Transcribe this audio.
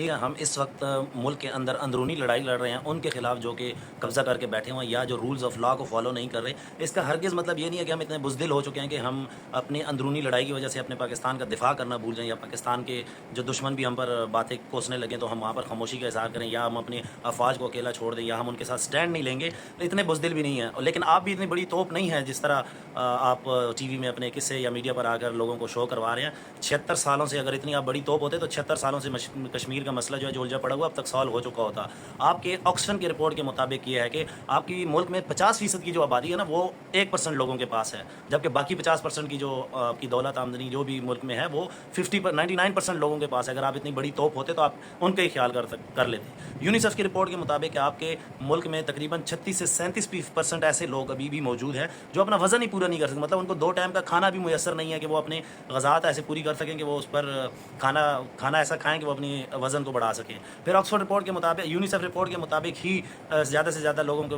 ہم اس وقت ملک کے اندر اندرونی لڑائی لڑ رہے ہیں ان کے خلاف جو کہ قبضہ کر کے بیٹھے ہوئے ہیں یا جو رولز آف لا کو فالو نہیں کر رہے. اس کا ہرگز مطلب یہ نہیں ہے کہ ہم اتنے بزدل ہو چکے ہیں کہ ہم اپنی اندرونی لڑائی کی وجہ سے اپنے پاکستان کا دفاع کرنا بھول جائیں یا پاکستان کے جو دشمن بھی ہم پر باتیں کوسنے لگیں تو ہم وہاں پر خاموشی کا اظہار کریں یا ہم اپنی افواج کو اکیلا چھوڑ دیں یا ہم ان کے ساتھ سٹینڈ نہیں لیں گے. اتنے بزدل بھی نہیں ہیں. لیکن آپ بھی اتنی بڑی توپ نہیں ہے جس طرح آپ ٹی وی میں اپنے قصے یا میڈیا پر آ کر لوگوں کو شو کروا رہے ہیں. 76 سالوں سے اگر اتنی آپ بڑی توپ ہوتے تو 76 سالوں سے کشمیر کا مسئلہ جو ہے جو الجھا پڑا ہوا اب تک سالو ہو چکا ہوتا. آپ کے آکسفم کی رپورٹ کے مطابق یہ ہے کہ آپ کی ملک میں 50% کی جو آبادی ہے نا وہ 1% لوگوں کے پاس ہے, جبکہ باقی 50% کی جو آپ کی دولت آمدنی جو بھی ملک میں ہے وہ 99% لوگوں کے پاس ہے. اگر آپ اتنی بڑی توپ ہوتے تو آپ ان کا ہی خیال کر لیتے. یونیسیف کی رپورٹ کے مطابق آپ کے ملک میں تقریباً 36 سے 37% ایسے لوگ ابھی بھی موجود ہیں جو اپنا وزن ہی پورا نہیں کر سکتے. مطلب ان کو 2 ٹائم کا کھانا بھی میسر نہیں ہے کہ وہ اپنے غذات ایسے پوری کر سکیں کہ وہ اس پر کھانا ایسا کھائیں کہ وہ اپنی وزن کو بڑھا سکیں. پھر آکسفورڈ رپورٹ کے مطابق, یونیسیف رپورٹ کے مطابق ہی زیادہ سے زیادہ لوگوں کو